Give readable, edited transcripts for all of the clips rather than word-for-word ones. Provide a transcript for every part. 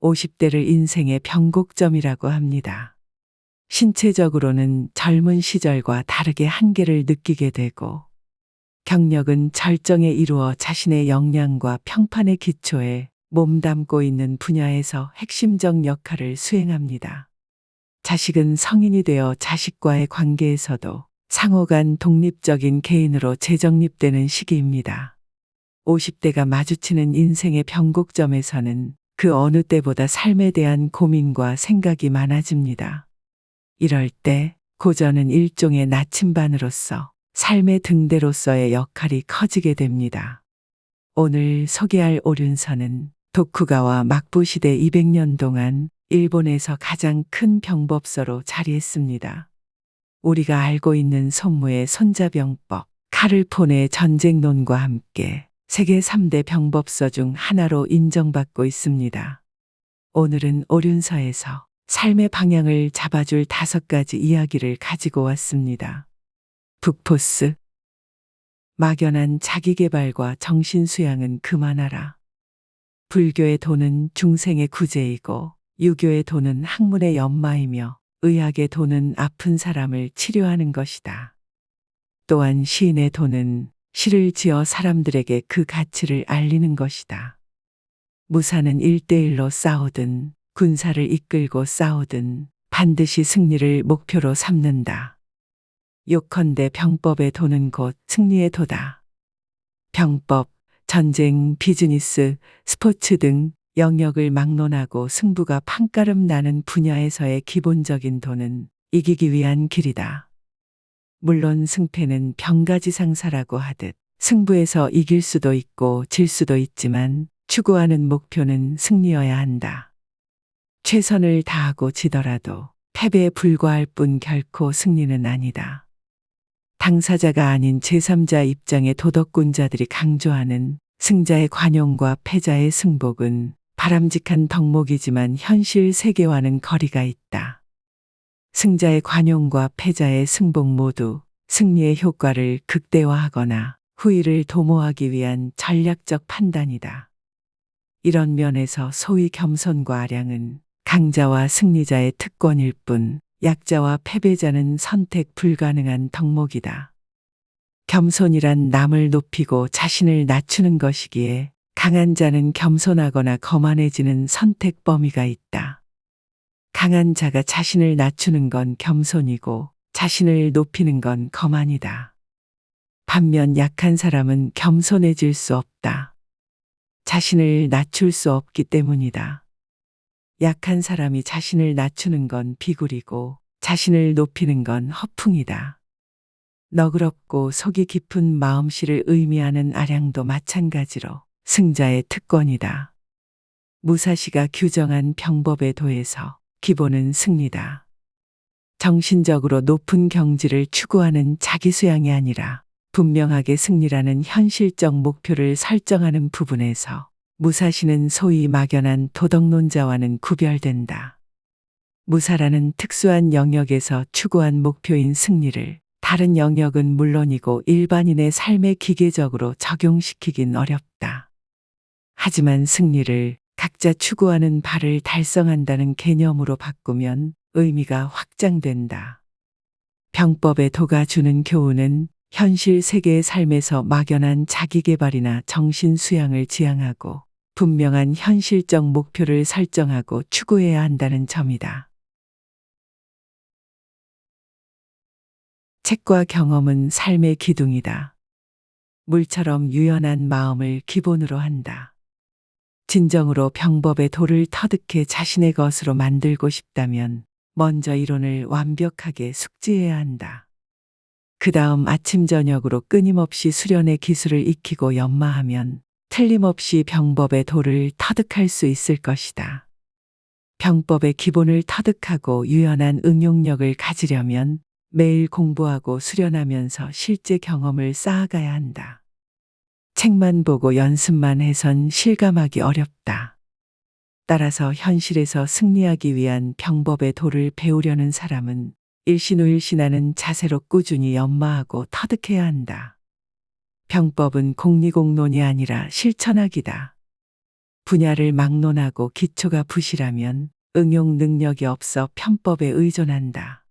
50대를 인생의 변곡점이라고 합니다. 신체적으로는 젊은 시절과 다르게 한계를 느끼게 되고, 경력은 절정에 이루어 자신의 역량과 평판의 기초에 몸담고 있는 분야에서 핵심적 역할을 수행합니다. 자식은 성인이 되어 자식과의 관계에서도 상호간 독립적인 개인으로 재정립되는 시기입니다. 50대가 마주치는 인생의 변곡점에서는 그 어느 때보다 삶에 대한 고민과 생각이 많아집니다. 이럴 때 고전은 일종의 나침반으로서 삶의 등대로서의 역할이 커지게 됩니다. 오늘 소개할 오륜서는 도쿠가와 막부 시대 200년 동안 일본에서 가장 큰 병법서로 자리했습니다. 우리가 알고 있는 손무의 손자병법, 카를폰의 전쟁론과 함께 세계 3대 병법서 중 하나로 인정받고 있습니다. 오늘은 오륜서에서 삶의 방향을 잡아줄 5가지 이야기를 가지고 왔습니다. 북포스. 막연한 자기개발과 정신수양은 그만하라. 불교의 도는 중생의 구제이고, 유교의 도는 학문의 연마이며, 의학의 도는 아픈 사람을 치료하는 것이다. 또한 시인의 도는 시를 지어 사람들에게 그 가치를 알리는 것이다. 무사는 1대1로 싸우든 군사를 이끌고 싸우든 반드시 승리를 목표로 삼는다. 요컨대 병법의 도는 곧 승리의 도다. 병법, 전쟁, 비즈니스, 스포츠 등 영역을 막론하고 승부가 판가름 나는 분야에서의 기본적인 도는 이기기 위한 길이다. 물론 승패는 병가지상사라고 하듯 승부에서 이길 수도 있고 질 수도 있지만 추구하는 목표는 승리여야 한다. 최선을 다하고 지더라도 패배에 불과할 뿐 결코 승리는 아니다. 당사자가 아닌 제3자 입장의 도덕군자들이 강조하는 승자의 관용과 패자의 승복은 바람직한 덕목이지만 현실 세계와는 거리가 있다. 승자의 관용과 패자의 승복 모두 승리의 효과를 극대화하거나 후위를 도모하기 위한 전략적 판단이다. 이런 면에서 소위 겸손과 아량은 강자와 승리자의 특권일 뿐 약자와 패배자는 선택 불가능한 덕목이다. 겸손이란 남을 높이고 자신을 낮추는 것이기에 강한 자는 겸손하거나 거만해지는 선택 범위가 있다. 강한 자가 자신을 낮추는 건 겸손이고 자신을 높이는 건 거만이다. 반면 약한 사람은 겸손해질 수 없다. 자신을 낮출 수 없기 때문이다. 약한 사람이 자신을 낮추는 건 비굴이고 자신을 높이는 건 허풍이다. 너그럽고 속이 깊은 마음씨를 의미하는 아량도 마찬가지로 승자의 특권이다. 무사시가 규정한 병법의 도에서 기본은 승리다. 정신적으로 높은 경지를 추구하는 자기 수양이 아니라 분명하게 승리라는 현실적 목표를 설정하는 부분에서 무사시는 소위 막연한 도덕론자와는 구별된다. 무사라는 특수한 영역에서 추구한 목표인 승리를 다른 영역은 물론이고 일반인의 삶에 기계적으로 적용시키긴 어렵다. 하지만 승리를 각자 추구하는 바를 달성한다는 개념으로 바꾸면 의미가 확장된다. 병법의 도가 주는 교훈은 현실 세계의 삶에서 막연한 자기개발이나 정신수양을 지향하고 분명한 현실적 목표를 설정하고 추구해야 한다는 점이다. 책과 경험은 삶의 기둥이다. 물처럼 유연한 마음을 기본으로 한다. 진정으로 병법의 도를 터득해 자신의 것으로 만들고 싶다면 먼저 이론을 완벽하게 숙지해야 한다. 그 다음 아침 저녁으로 끊임없이 수련의 기술을 익히고 연마하면 틀림없이 병법의 도를 터득할 수 있을 것이다. 병법의 기본을 터득하고 유연한 응용력을 가지려면 매일 공부하고 수련하면서 실제 경험을 쌓아가야 한다. 책만 보고 연습만 해선 실감하기 어렵다. 따라서 현실에서 승리하기 위한 병법의 도를 배우려는 사람은 일신후일신하는 자세로 꾸준히 연마하고 터득해야 한다. 병법은 공리공론이 아니라 실천하기다. 분야를 막론하고 기초가 부실하면 응용 능력이 없어 편법에 의존한다.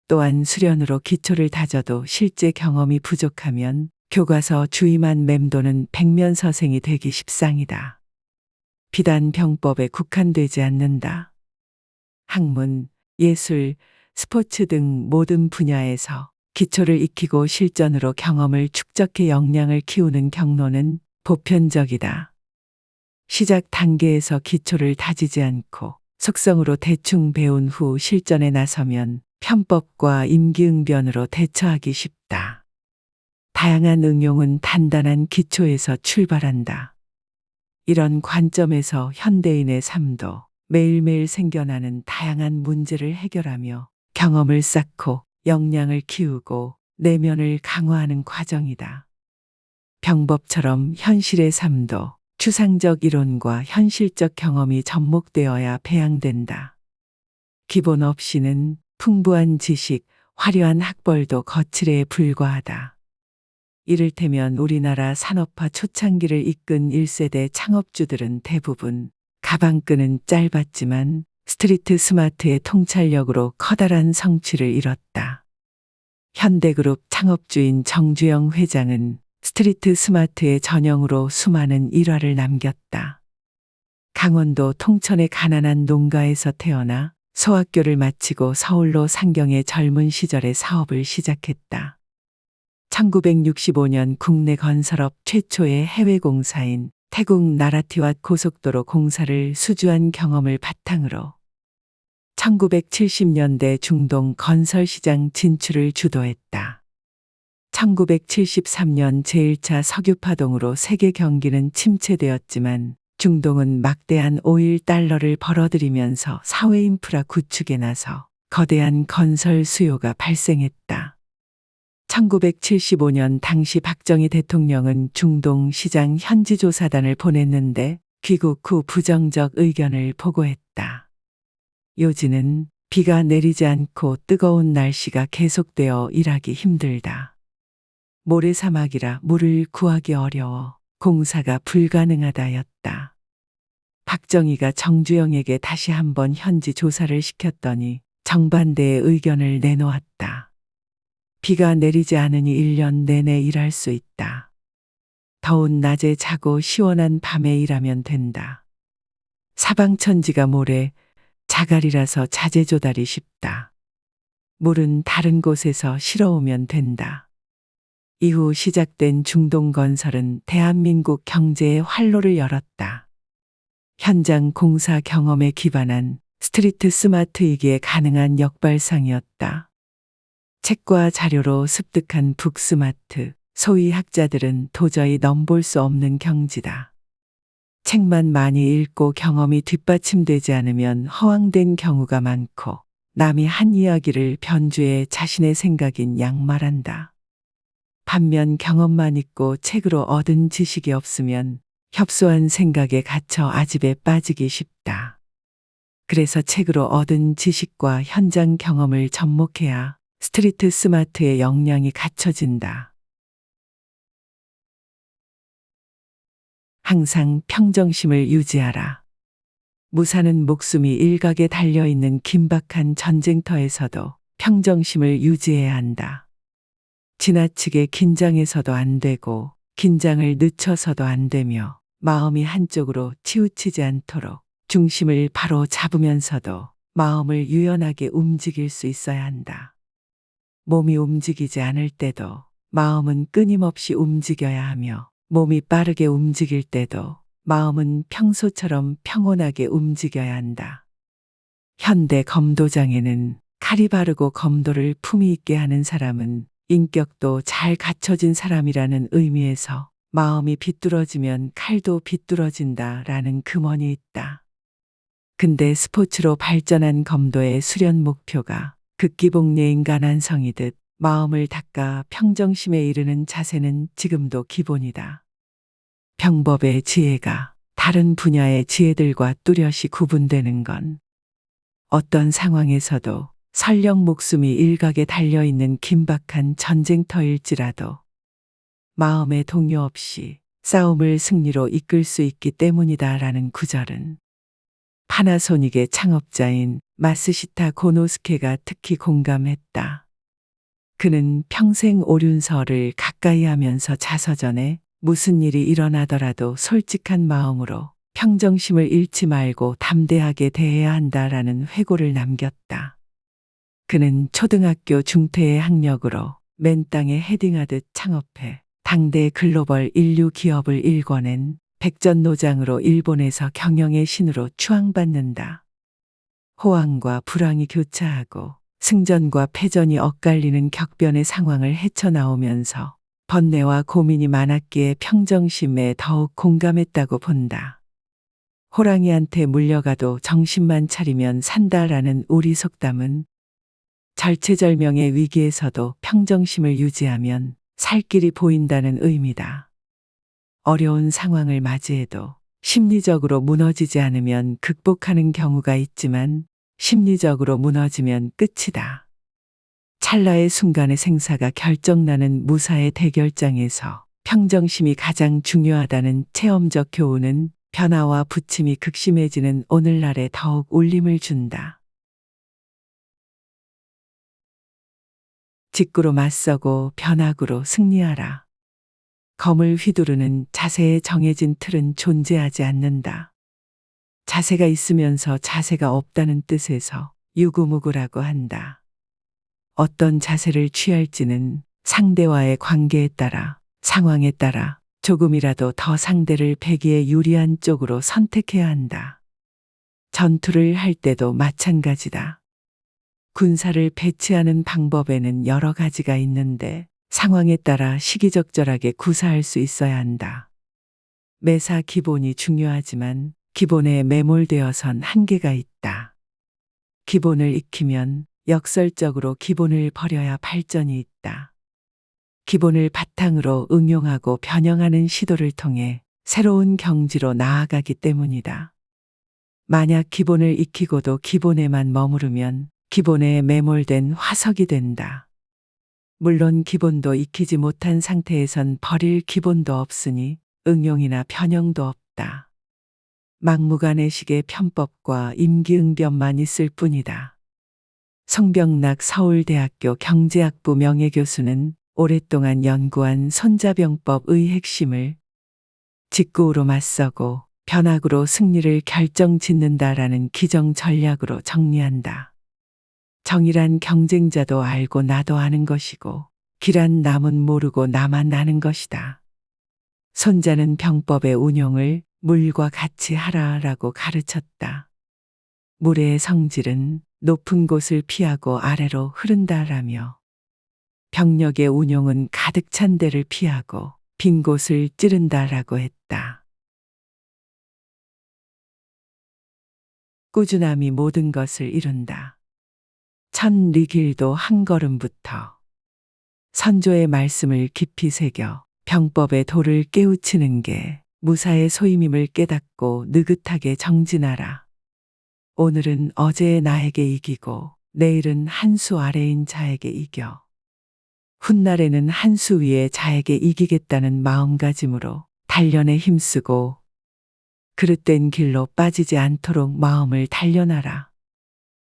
또한 수련으로 기초를 다져도 실제 경험이 부족하면 교과서 주의만 맴도는 백면서생이 되기 십상이다. 비단 병법에 국한되지 않는다. 학문, 예술, 스포츠 등 모든 분야에서 기초를 익히고 실전으로 경험을 축적해 역량을 키우는 경로는 보편적이다. 시작 단계에서 기초를 다지지 않고 속성으로 대충 배운 후 실전에 나서면 편법과 임기응변으로 대처하기 쉽다. 다양한 응용은 단단한 기초에서 출발한다. 이런 관점에서 현대인의 삶도 매일매일 생겨나는 다양한 문제를 해결하며 경험을 쌓고 역량을 키우고 내면을 강화하는 과정이다. 병법처럼 현실의 삶도 추상적 이론과 현실적 경험이 접목되어야 배양된다. 기본 없이는 풍부한 지식, 화려한 학벌도 거칠에 불과하다. 이를테면 우리나라 산업화 초창기를 이끈 1세대 창업주들은 대부분 가방끈은 짧았지만 스트리트 스마트의 통찰력으로 커다란 성취를 이뤘다. 현대그룹 창업주인 정주영 회장은 스트리트 스마트의 전형으로 수많은 일화를 남겼다. 강원도 통천의 가난한 농가에서 태어나 소학교를 마치고 서울로 상경해 젊은 시절에 사업을 시작했다. 1965년 국내 건설업 최초의 해외 공사인 태국 나라티왑 고속도로 공사를 수주한 경험을 바탕으로 1970년대 중동 건설 시장 진출을 주도했다. 1973년 제1차 석유 파동으로 세계 경기는 침체되었지만 중동은 막대한 오일 달러를 벌어들이면서 사회 인프라 구축에 나서 거대한 건설 수요가 발생했다. 1975년 당시 박정희 대통령은 중동 시장 현지조사단을 보냈는데 귀국 후 부정적 의견을 보고했다. 요지는 비가 내리지 않고 뜨거운 날씨가 계속되어 일하기 힘들다. 모래사막이라 물을 구하기 어려워 공사가 불가능하다였다. 박정희가 정주영에게 다시 한번 현지 조사를 시켰더니 정반대의 의견을 내놓았다. 비가 내리지 않으니 1년 내내 일할 수 있다. 더운 낮에 자고 시원한 밤에 일하면 된다. 사방천지가 모래, 자갈이라서 자재 조달이 쉽다. 물은 다른 곳에서 실어오면 된다. 이후 시작된 중동 건설은 대한민국 경제의 활로를 열었다. 현장 공사 경험에 기반한 스트리트 스마트이기에 가능한 역발상이었다. 책과 자료로 습득한 북스마트, 소위 학자들은 도저히 넘볼 수 없는 경지다. 책만 많이 읽고 경험이 뒷받침되지 않으면 허황된 경우가 많고 남이 한 이야기를 변주해 자신의 생각인 양말한다. 반면 경험만 있고 책으로 얻은 지식이 없으면 협소한 생각에 갇혀 아집에 빠지기 쉽다. 그래서 책으로 얻은 지식과 현장 경험을 접목해야 스트리트 스마트의 역량이 갖춰진다. 항상 평정심을 유지하라. 무사는 목숨이 일각에 달려있는 긴박한 전쟁터에서도 평정심을 유지해야 한다. 지나치게 긴장해서도 안 되고 긴장을 늦춰서도 안 되며 마음이 한쪽으로 치우치지 않도록 중심을 바로 잡으면서도 마음을 유연하게 움직일 수 있어야 한다. 몸이 움직이지 않을 때도 마음은 끊임없이 움직여야 하며 몸이 빠르게 움직일 때도 마음은 평소처럼 평온하게 움직여야 한다. 현대 검도장에는 칼이 바르고 검도를 품위 있게 하는 사람은 인격도 잘 갖춰진 사람이라는 의미에서 마음이 비뚤어지면 칼도 비뚤어진다라는 금언이 있다. 근데 스포츠로 발전한 검도의 수련 목표가 극기복례인 가난성이듯 마음을 닦아 평정심에 이르는 자세는 지금도 기본이다. 병법의 지혜가 다른 분야의 지혜들과 뚜렷이 구분되는 건 어떤 상황에서도 설령 목숨이 일각에 달려있는 긴박한 전쟁터일지라도 마음의 동요 없이 싸움을 승리로 이끌 수 있기 때문이다라는 구절은 파나소닉의 창업자인 마스시타 고노스케가 특히 공감했다. 그는 평생 오륜서를 가까이 하면서 자서전에 무슨 일이 일어나더라도 솔직한 마음으로 평정심을 잃지 말고 담대하게 대해야 한다라는 회고를 남겼다. 그는 초등학교 중퇴의 학력으로 맨 땅에 헤딩하듯 창업해 당대 글로벌 인류 기업을 일궈낸 백전노장으로 일본에서 경영의 신으로 추앙받는다. 호황과 불황이 교차하고 승전과 패전이 엇갈리는 격변의 상황을 헤쳐나오면서 번뇌와 고민이 많았기에 평정심에 더욱 공감했다고 본다. 호랑이한테 물려가도 정신만 차리면 산다라는 우리 속담은 절체절명의 위기에서도 평정심을 유지하면 살 길이 보인다는 의미다. 어려운 상황을 맞이해도 심리적으로 무너지지 않으면 극복하는 경우가 있지만 심리적으로 무너지면 끝이다. 찰나의 순간의 생사가 결정나는 무사의 대결장에서 평정심이 가장 중요하다는 체험적 교훈은 변화와 부침이 극심해지는 오늘날에 더욱 울림을 준다. 직구로 맞서고 변화구로 승리하라. 검을 휘두르는 자세에 정해진 틀은 존재하지 않는다. 자세가 있으면서 자세가 없다는 뜻에서 유구무구라고 한다. 어떤 자세를 취할지는 상대와의 관계에 따라, 상황에 따라 조금이라도 더 상대를 패기에 유리한 쪽으로 선택해야 한다. 전투를 할 때도 마찬가지다. 군사를 배치하는 방법에는 여러 가지가 있는데 상황에 따라 시기적절하게 구사할 수 있어야 한다. 매사 기본이 중요하지만 기본에 매몰되어선 한계가 있다. 기본을 익히면 역설적으로 기본을 버려야 발전이 있다. 기본을 바탕으로 응용하고 변형하는 시도를 통해 새로운 경지로 나아가기 때문이다. 만약 기본을 익히고도 기본에만 머무르면 기본에 매몰된 화석이 된다. 물론 기본도 익히지 못한 상태에선 버릴 기본도 없으니 응용이나 변형도 없다. 막무가내식의 편법과 임기응변만 있을 뿐이다. 성병락 서울대학교 경제학부 명예교수는 오랫동안 연구한 손자병법의 핵심을 직구로 맞서고 변화구로 승리를 결정짓는다라는 기정 전략으로 정리한다. 정이란 경쟁자도 알고 나도 아는 것이고 기란 남은 모르고 나만 아는 것이다. 손자는 병법의 운용을 물과 같이 하라라고 가르쳤다. 물의 성질은 높은 곳을 피하고 아래로 흐른다라며 병력의 운용은 가득 찬 데를 피하고 빈 곳을 찌른다라고 했다. 꾸준함이 모든 것을 이룬다. 첫 리길도 한 걸음부터 선조의 말씀을 깊이 새겨 병법의 도를 깨우치는 게 무사의 소임임을 깨닫고 느긋하게 정진하라. 오늘은 어제의 나에게 이기고 내일은 한 수 아래인 자에게 이겨. 훗날에는 한 수 위의 자에게 이기겠다는 마음가짐으로 단련에 힘쓰고 그릇된 길로 빠지지 않도록 마음을 단련하라.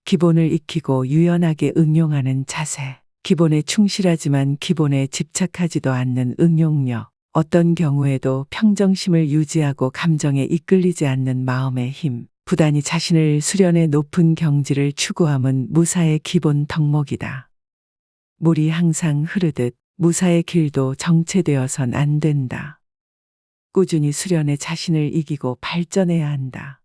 기본을 익히고 유연하게 응용하는 자세, 기본에 충실하지만 기본에 집착하지도 않는 응용력, 어떤 경우에도 평정심을 유지하고 감정에 이끌리지 않는 마음의 힘, 부단히 자신을 수련해 높은 경지를 추구함은 무사의 기본 덕목이다. 물이 항상 흐르듯 무사의 길도 정체되어선 안 된다. 꾸준히 수련해 자신을 이기고 발전해야 한다.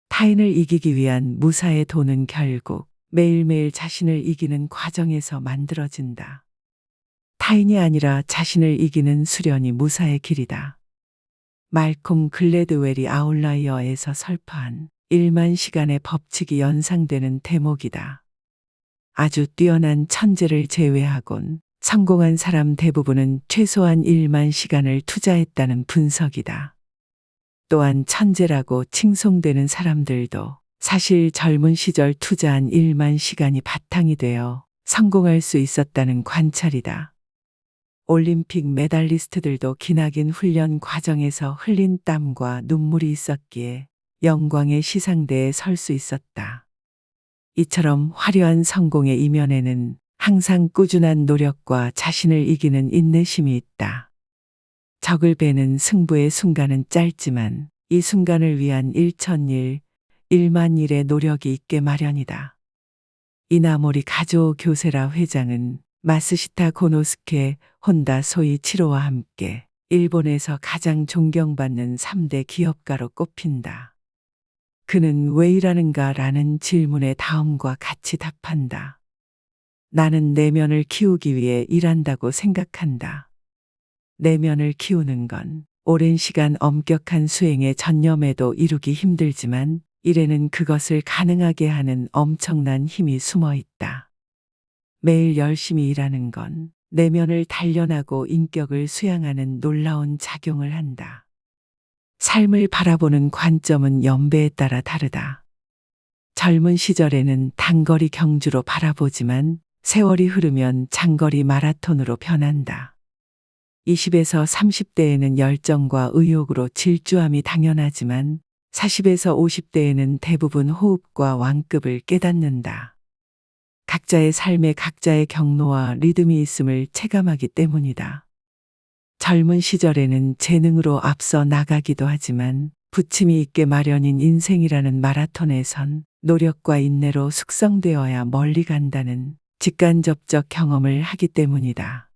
타인을 이기기 위한 무사의 도는 결국 매일매일 자신을 이기는 과정에서 만들어진다. 타인이 아니라 자신을 이기는 수련이 무사의 길이다. 말콤 글래드웰이 아웃라이어에서 설파한 1만 시간의 법칙이 연상되는 대목이다. 아주 뛰어난 천재를 제외하곤 성공한 사람 대부분은 최소한 1만 시간을 투자했다는 분석이다. 또한 천재라고 칭송되는 사람들도 사실 젊은 시절 투자한 1만 시간이 바탕이 되어 성공할 수 있었다는 관찰이다. 올림픽 메달리스트들도 기나긴 훈련 과정에서 흘린 땀과 눈물이 있었기에 영광의 시상대에 설 수 있었다. 이처럼 화려한 성공의 이면에는 항상 꾸준한 노력과 자신을 이기는 인내심이 있다. 적을 베는 승부의 순간은 짧지만 이 순간을 위한 일천일, 일만일의 노력이 있게 마련이다. 이나모리 가조 교세라 회장은 마스시타 고노스케 혼다 소이치로와 함께 일본에서 가장 존경받는 3대 기업가로 꼽힌다. 그는 왜 일하는가 라는 질문에 다음과 같이 답한다. 나는 내면을 키우기 위해 일한다고 생각한다. 내면을 키우는 건 오랜 시간 엄격한 수행에 전념해도 이루기 힘들지만 일에는 그것을 가능하게 하는 엄청난 힘이 숨어 있다. 매일 열심히 일하는 건 내면을 단련하고 인격을 수양하는 놀라운 작용을 한다. 삶을 바라보는 관점은 연배에 따라 다르다. 젊은 시절에는 단거리 경주로 바라보지만 세월이 흐르면 장거리 마라톤으로 변한다. 20에서 30대에는 열정과 의욕으로 질주함이 당연하지만 40에서 50대에는 대부분 호흡과 완급을 깨닫는다. 각자의 삶에 각자의 경로와 리듬이 있음을 체감하기 때문이다. 젊은 시절에는 재능으로 앞서 나가기도 하지만 부침이 있게 마련인 인생이라는 마라톤에선 노력과 인내로 숙성되어야 멀리 간다는 직간접적 경험을 하기 때문이다.